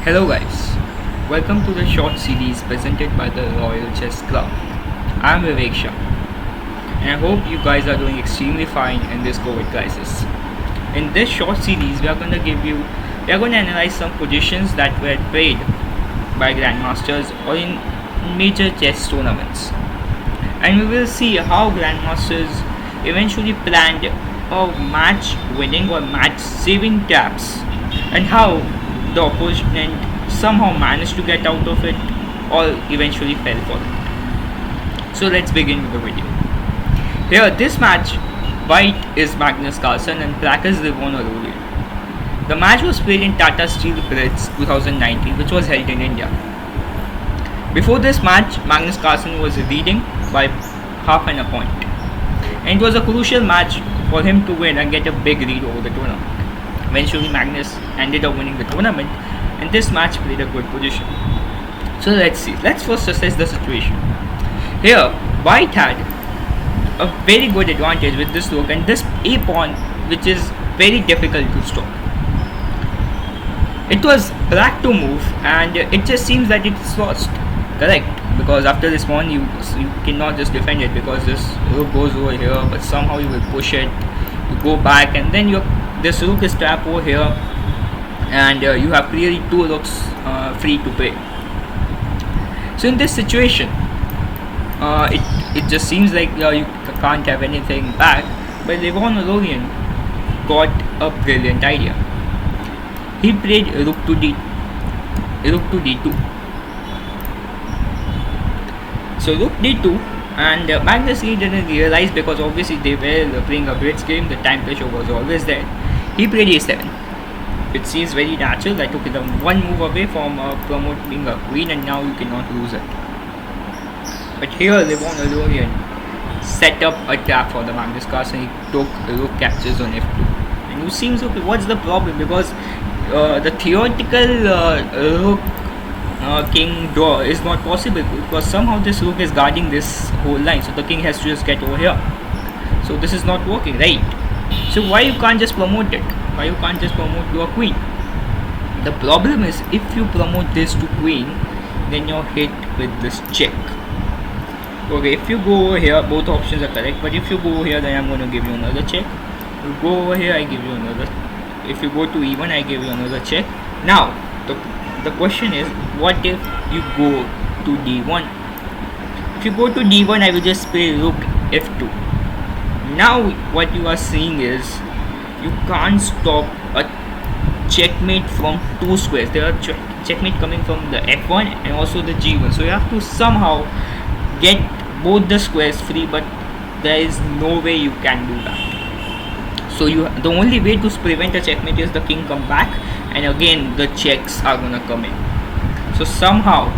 Hello guys, welcome to the short series presented by the Royal Chess Club. I'm Vivek Shah and I hope you guys are doing extremely fine in this COVID crisis. In this short series we are going to analyze some positions that were played by grandmasters or in major chess tournaments. And we will see how grandmasters eventually planned a match winning or match saving traps and how the opponent somehow managed to get out of it or eventually fell for it. So let's begin with the video. Here, this match, white is Magnus Carlsen and black is Levon Aronian. The match was played in Tata Steel Blitz 2019, which was held in India. Before this match, Magnus Carlsen was leading by half an point, and it was a crucial match for him to win and get a big lead over the tournament. Eventually, Magnus ended up winning the tournament, and this match played a good position. So let's see. Let's first assess the situation. Here, white had a very good advantage with this rook and this a pawn, which is very difficult to stop. It was black to move, and it just seems that it's lost. Correct, because after this pawn, you cannot just defend it because this rook goes over here, but somehow you will push it. You go back, and then this rook is trapped over here, and you have clearly two rooks free to play. So in this situation, it just seems like you can't have anything back, but Levon got a brilliant idea. He played rook to d2. So rook d2, and Magnus didn't realize, because obviously they were playing a blitz game, the time pressure was always there. He played a7. It seems very natural that took them one move away from promoting a queen, and now you cannot lose it. But here Levon set up a trap for the Magnus Carlsen. He took rook captures on f2, and it seems okay. What's the problem? Because the theoretical rook king draw is not possible, because somehow this rook is guarding this whole line, so the king has to just get over here. So this is not working, right? So why you can't just promote it? Why you can't just promote to a queen? The problem is, if you promote this to queen, then you're hit with this check. Okay, if you go over here, both options are correct, but if you go over here, then I'm going to give you another check. You go over here, I give you another. If you go to e1, I give you another check. Now the question is, what if you go to d1? If you go to d1, I will just play rook f2. Now what you are seeing is, you can't stop a checkmate from two squares. There are checkmate coming from the f1 and also the g1, so you have to somehow get both the squares free, but there is no way you can do that. So the only way to prevent a checkmate is the king come back, and again the checks are gonna come in. So somehow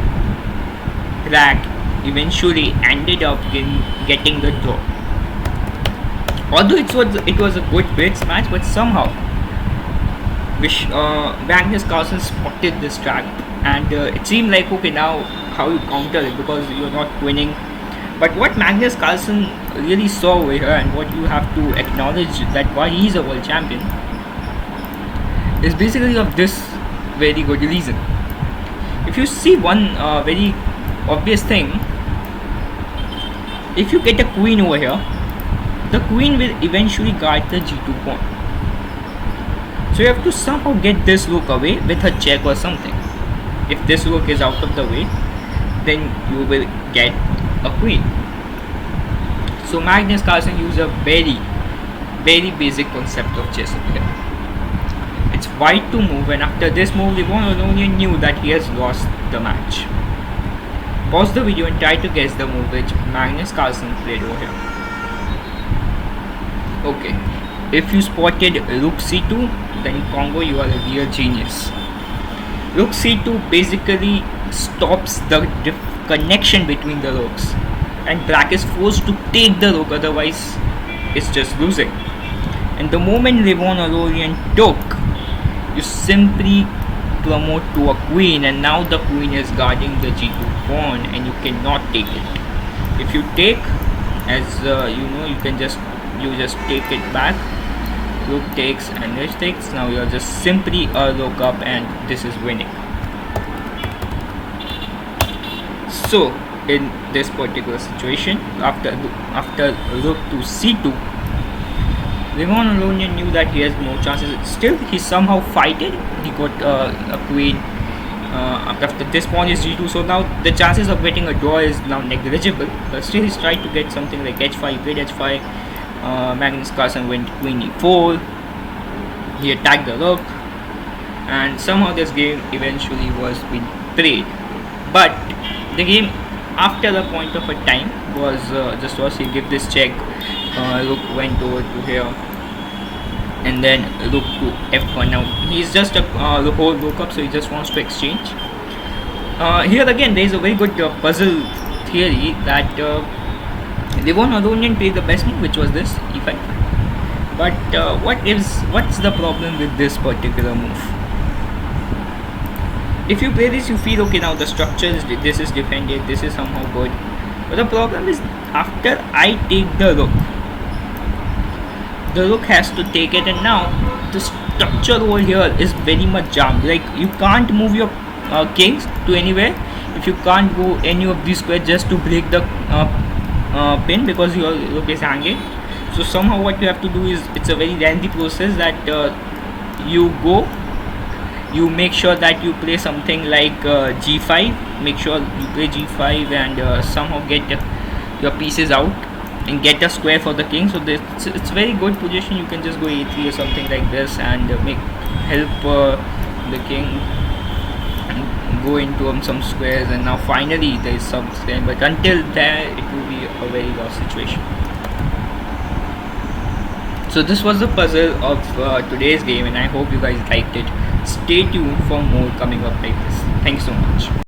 black eventually ended up getting the draw. Although it was a good blitz match, but somehow Magnus Carlsen spotted this trap, and it seemed like, okay, now how you counter it, because you're not winning. But what Magnus Carlsen really saw over here, and what you have to acknowledge, that why he's a world champion, is basically of this very good reason. If you see one very obvious thing, if you get a queen over here, the queen will eventually guard the g2 pawn. So you have to somehow get this rook away with a check or something. If this rook is out of the way, then you will get a queen. So Magnus Carlsen used a very basic concept of chess over here. It's white to move, and after this move, Levon Aronian knew that he has lost the match. Pause the video and try to guess the move which Magnus Carlsen played over here. Okay, if you spotted rook c2, then Congo, you are a real genius. Rook c2 basically stops the connection between the rooks, and black is forced to take the rook, otherwise it's just losing. And the moment Levon Aronian took, you simply promote to a queen, and now the queen is guarding the g2 pawn, and you cannot take it. If you take, as you can just take it back. Rook takes and this takes. Now you are just simply a rook up, and this is winning. So in this particular situation, after rook to c2, Levon Aronian knew that he has more chances. Still, he somehow fighted. He got a queen. After this pawn is g2, so now the chances of getting a draw is now negligible. But still, he's tried to get something like h5. He played h5. Magnus Carlsen went queen e4. He attacked the rook, and somehow this game eventually was being played. But the game after the point of a time was just was he give this check. Rook went over to here, and then rook to f1. Now he's just a whole rook up, so he just wants to exchange. Here again there is a very good puzzle theory that Levon Aronian played the best move, which was this e5. But what's the problem with this particular move? If you play this, you feel okay, now the structure is, this is defended, this is somehow good. But the problem is, after I take the rook has to take it, and now the structure over here is very much jammed. Like, you can't move your kings to anywhere if you can't go any of these squares just to break the pin, because your rook is hanging. So somehow what you have to do is, it's a very lengthy process that you make sure that you play something like g5. Make sure you play g5 and somehow get your pieces out and get a square for the king. So this, it's very good position. You can just go a3 or something like this and help the king go into some squares, and now finally there is some square, but until there it will be a very lost situation. So this was the puzzle of today's game, and I hope you guys liked it. Stay tuned for more coming up like this. Thanks so much.